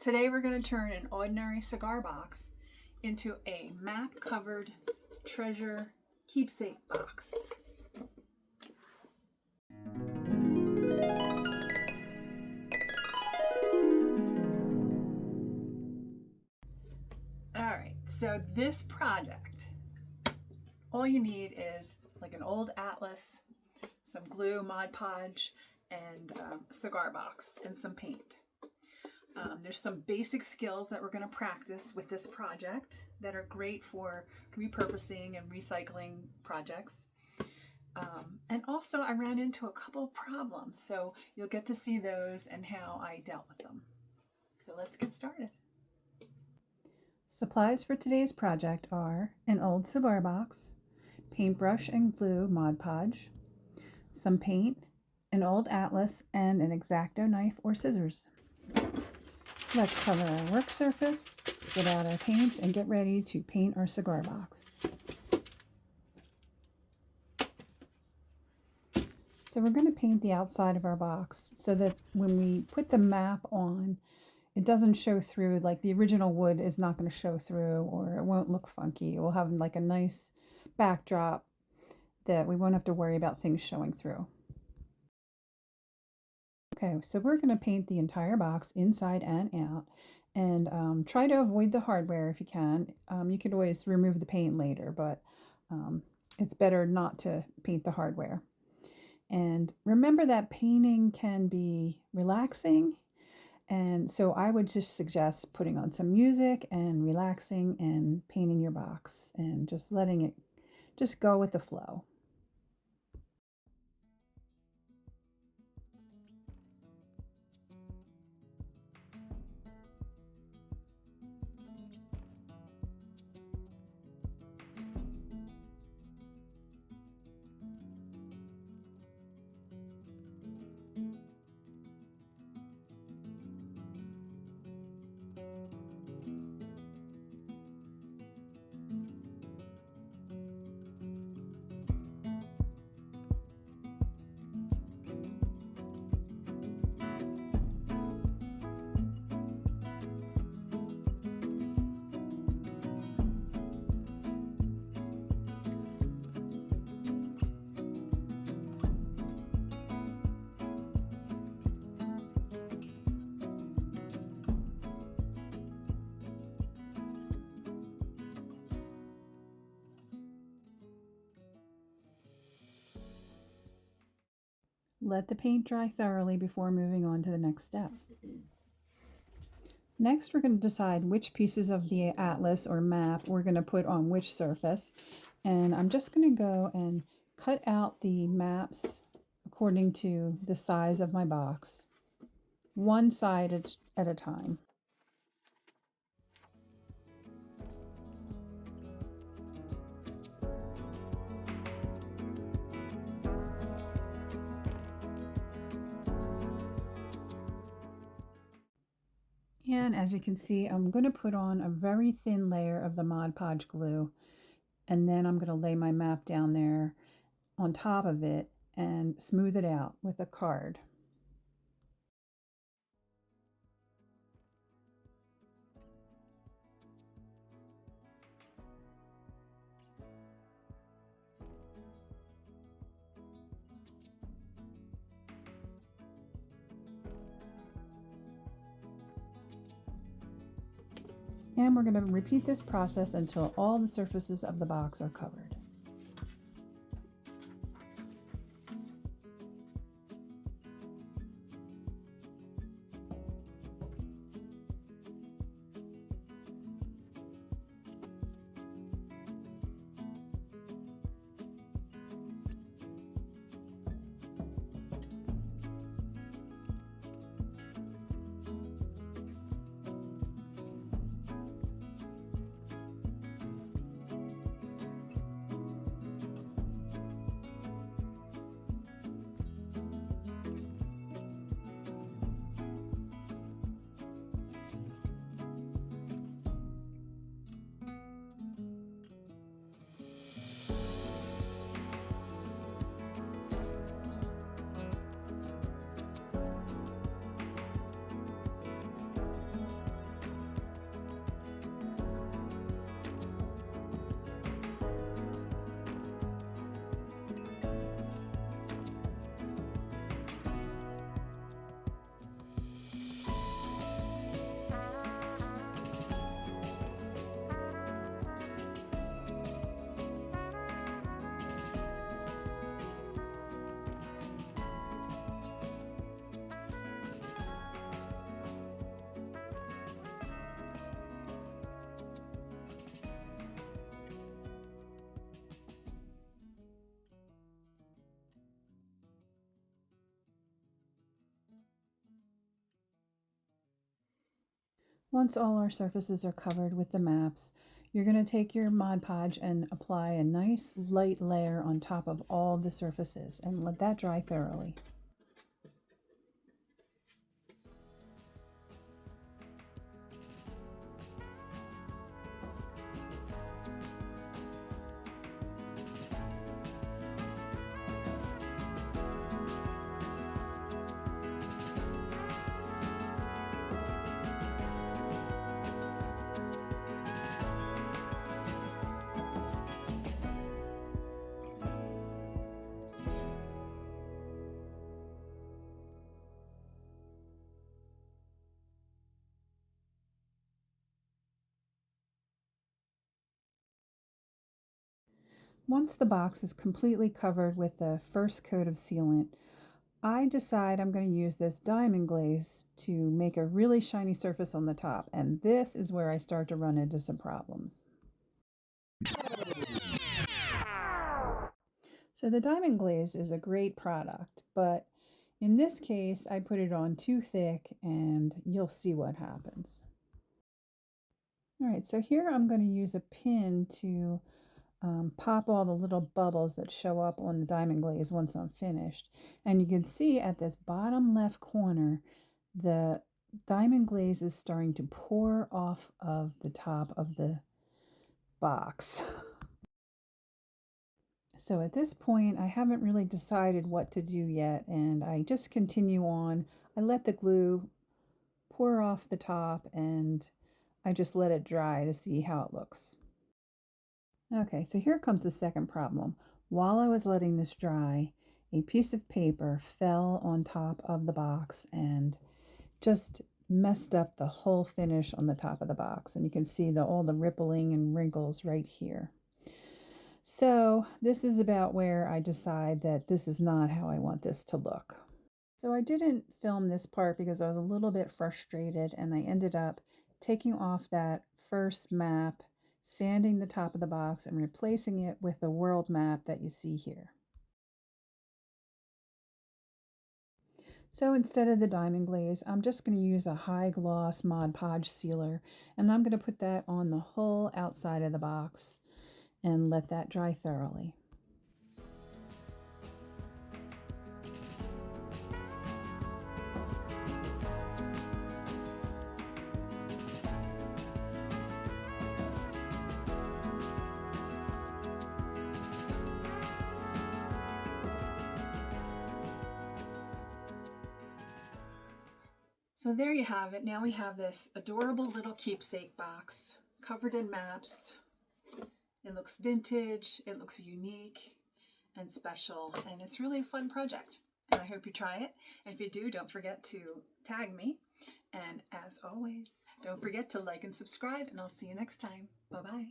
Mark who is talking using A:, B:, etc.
A: Today we're going to turn an ordinary cigar box into a map-covered treasure keepsake box. Alright, so this project, all you need is like an old atlas, some glue, Mod Podge, and a cigar box, and some paint. There's some basic skills that we're going to practice with this project that are great for repurposing and recycling projects. And also I ran into a couple of problems, so you'll get to see those and how I dealt with them. So let's get started. Supplies for today's project are an old cigar box, paintbrush and glue Mod Podge, some paint, an old atlas, and an X-Acto knife or scissors. Let's cover our work surface, get out our paints, and get ready to paint our cigar box. So we're going to paint the outside of our box so that when we put the map on, it doesn't show through, like the original wood is not going to show through, or it won't look funky. It will have like a nice backdrop that we won't have to worry about things showing through. Okay, so we're going to paint the entire box inside and out, and try to avoid the hardware if you can. You can always remove the paint later, but it's better not to paint the hardware. And remember that painting can be relaxing, and so I would just suggest putting on some music and relaxing and painting your box and just letting it just go with the flow. Let the paint dry thoroughly before moving on to the next step. Next, we're going to decide which pieces of the atlas or map we're going to put on which surface. And I'm just going to go and cut out the maps according to the size of my box, one side at a time. And as you can see, I'm going to put on a very thin layer of the Mod Podge glue, and then I'm going to lay my map down there on top of it and smooth it out with a card. And we're going to repeat this process until all the surfaces of the box are covered.
B: Once all our surfaces are covered with the maps, you're going to take your Mod Podge and apply a nice light layer on top of all the surfaces and let that dry thoroughly. Once the box is completely covered with the first coat of sealant, I decide I'm going to use this diamond glaze to make a really shiny surface on the top, and this is where I start to run into some problems. So the diamond glaze is a great product, but in this case I put it on too thick and you'll see what happens. All right, so here I'm going to use a pin to pop all the little bubbles that show up on the diamond glaze once I'm finished. And you can see at this bottom left corner, the diamond glaze is starting to pour off of the top of the box. So at this point, I haven't really decided what to do yet, and I just continue on. I let the glue pour off the top, and I just let it dry to see how it looks. Okay, so here comes the second problem. While I was letting this dry, a piece of paper fell on top of the box and just messed up the whole finish on the top of the box. And you can see all the rippling and wrinkles right here. So this is about where I decide that this is not how I want this to look. So I didn't film this part because I was a little bit frustrated, and I ended up taking off that first map, sanding the top of the box, and replacing it with the world map that you see here. So instead of the diamond glaze, I'm just going to use a high gloss Mod Podge sealer, and I'm going to put that on the whole outside of the box and let that dry thoroughly.
A: So there you have it. Now we have this adorable little keepsake box covered in maps. It looks vintage, it looks unique and special, and it's really a fun project. And I hope you try it. And if you do, don't forget to tag me. And as always, don't forget to like and subscribe, and I'll see you next time. Bye-bye.